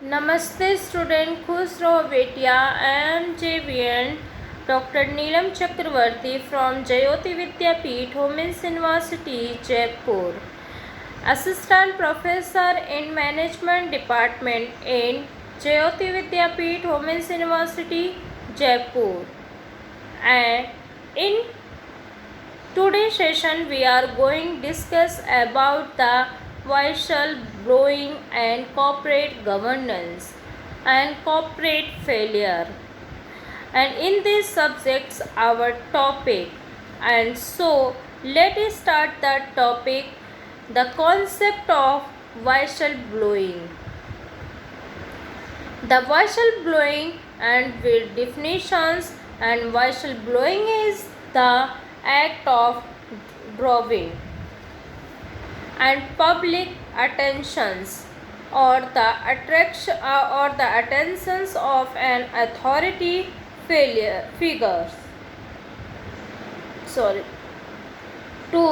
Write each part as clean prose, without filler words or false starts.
नमस्ते स्टूडेंट, खुश रहो बेटिया। I am JVN doctor Neelam Chakravarti from Jyoti Vidyapeeth women's university Jaipur, assistant professor in management department in Jyoti Vidyapeeth women's university Jaipur. And in today's session we are going to discuss about the whistleblowing and corporate governance and corporate failure, and in these subjects our topic. And so let us start the topic, the concept of whistleblowing. The whistleblowing and with definitions. And whistleblowing is the act of drawing and public attentions or the attraction or the attentions of an authority figures to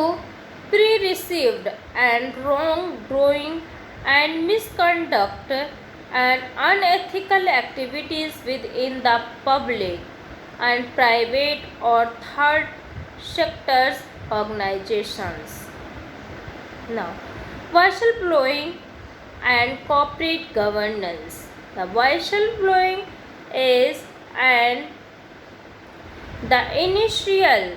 pre-received and wrongdoing and misconduct and unethical activities within the public and private or third sectors organizations. Now, whistleblowing and corporate governance. The whistleblowing is the initial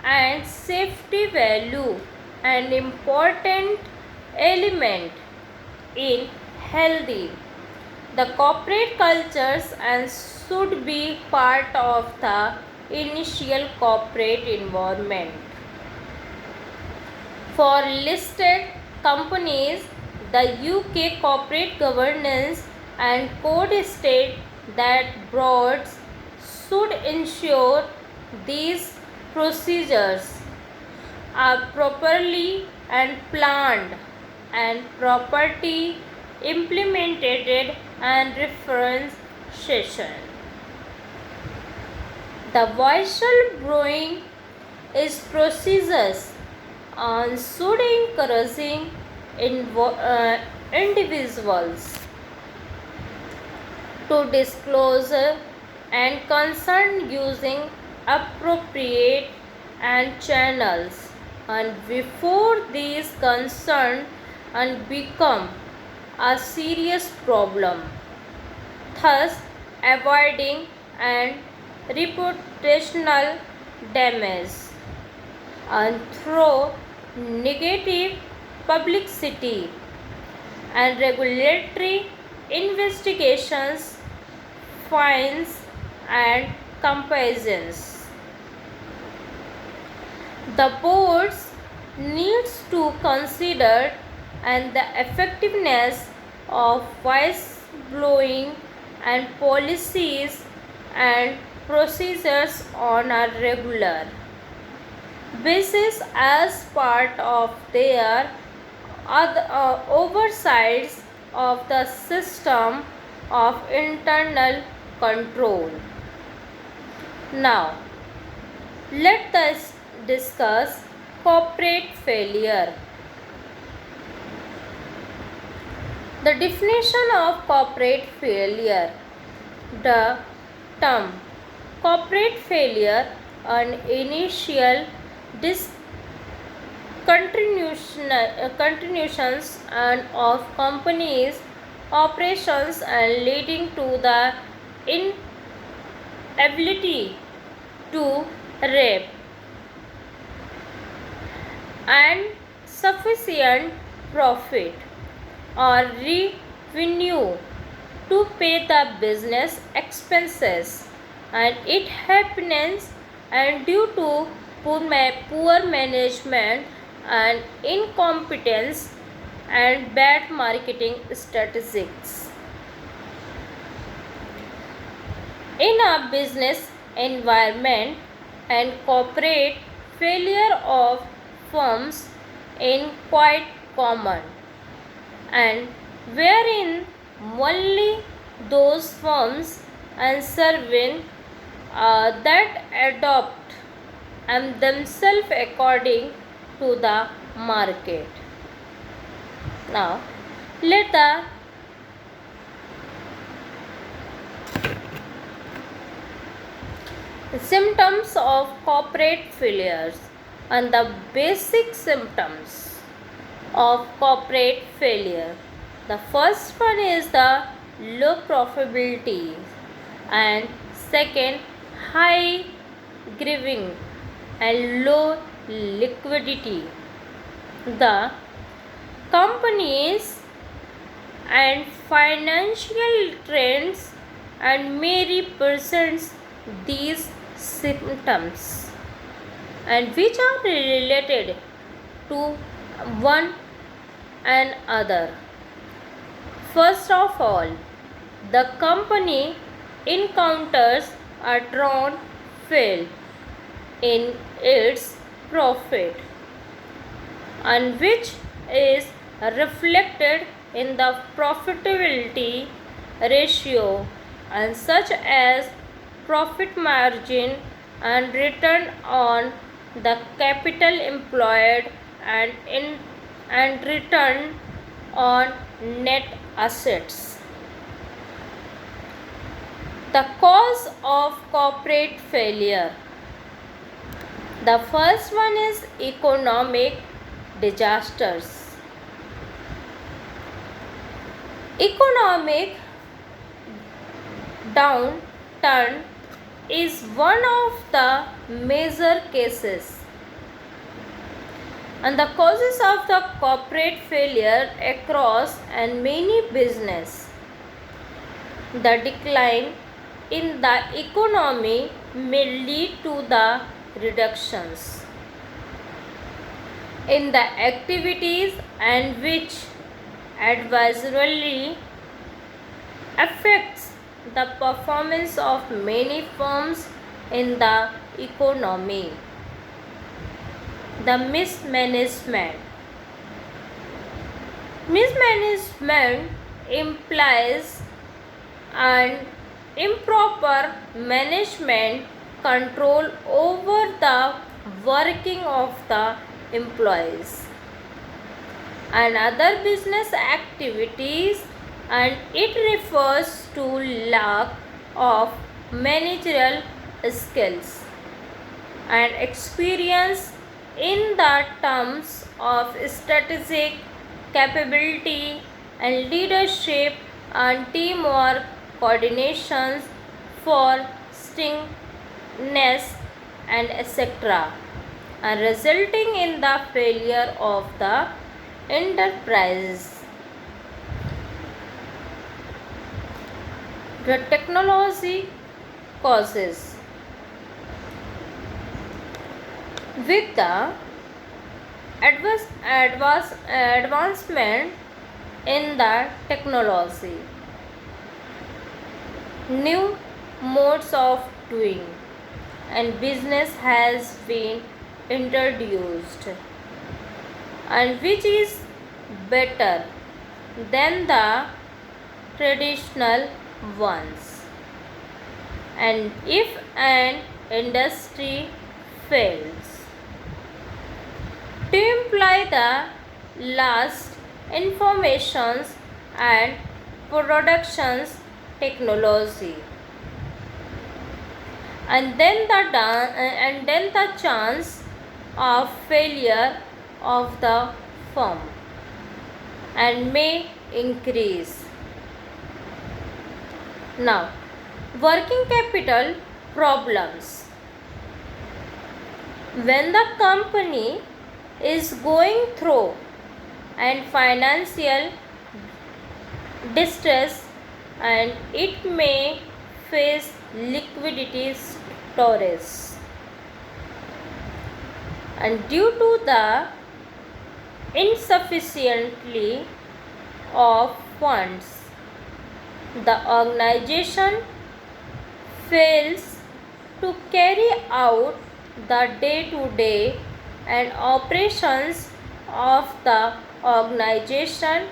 and safety value and important element in healthy the corporate cultures and should be part of the initial corporate environment. For listed companies, the UK Corporate Governance and Code state that boards should ensure these procedures are properly and planned and properly implemented and reference session. The whistleblowing is procedures on should encouraging individuals to disclose and concern using appropriate and channels and before these concern and become a serious problem, thus avoiding and reputational damage and through negative publicity and regulatory investigations, fines and compensations. The boards needs to consider and the effectiveness of whistleblowing and policies and procedures on a regular basis as part of their oversights of the system of internal control. Now, let us discuss corporate failure. The definition of corporate failure. The term corporate failure, an initial discontinuations and of companies' operations and leading to the inability to reap and sufficient profit or revenue to pay the business expenses, and it happens and due to poor management and incompetence and bad marketing statistics. In a business environment and corporate failure of firms is quite common, and wherein only those firms and serving that adopt and themselves according to the market. Now, let the Symptoms of corporate failures and the basic symptoms of corporate failure. The first one is the low profitability, and second, high grieving and low liquidity. The companies and financial trends and may represent these symptoms and which are related to one another. First of all, the company encounters a drawn fail in its profit and which is reflected in the profitability ratio and such as profit margin and return on the capital employed and return on net assets. The cause of corporate failure. The first one is economic disasters. Economic downturn is one of the major cases and the causes of the corporate failure across and many business. The decline in the economy may lead to the reductions in the activities and which adversely affects the performance of many firms in the economy. The mismanagement. Mismanagement implies an improper management control over the working of the employees and other business activities, and it refers to lack of managerial skills and experience in the terms of strategic capability and leadership and teamwork coordinations for stingness and etc. and resulting in the failure of the enterprise. The technology causes. With the advancement in the technology, new modes of doing and business has been introduced and which is better than the traditional ones. And if an industry fails to imply the last informations and productions technology, and then the chance of failure of the firm and may increase. Now, working capital problems. When the company is going through and financial distress and it may face liquidity storage, and due to the insufficiently of funds, the organization fails to carry out the day-to-day and operations of the organization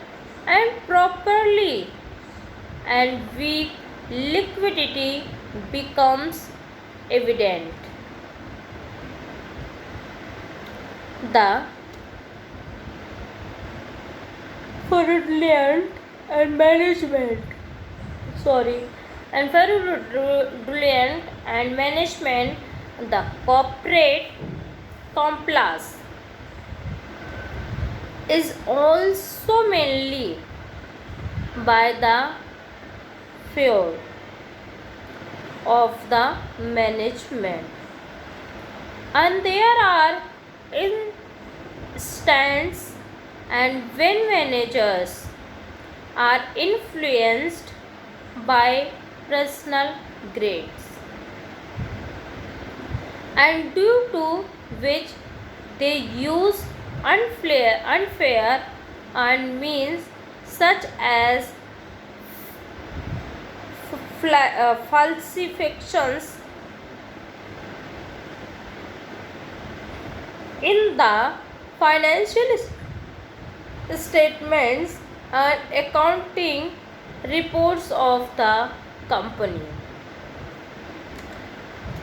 and properly, and weak liquidity becomes evident. The fraudulent and management, sorry, environment and management. The corporate complex is also mainly by the fear of the management, and there are instances and when managers are influenced by personal grades, and due to which they use unfair and means such as falsifications in the financial statements and accounting reports of the company.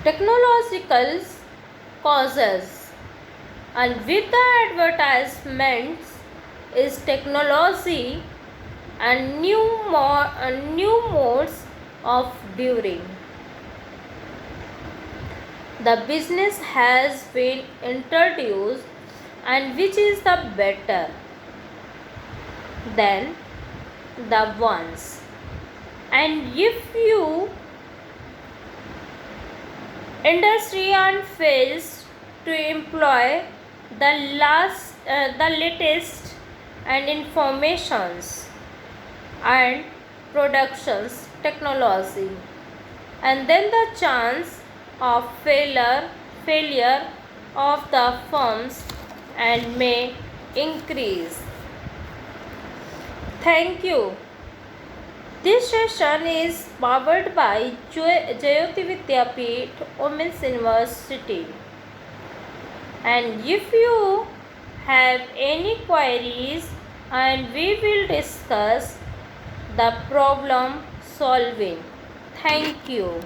Technological causes, and with the advertisements is technology and new modes of doing. The business has been introduced, and which is the better than the ones. And if you industry and fails to employ the latest and informations and productions technology, and then the chance of failure of the firms and may increase. Thank you. This session is powered by Jayoti Vidyapeeth Women's University. And if you have any queries, and we will discuss the problem solving. Thank you.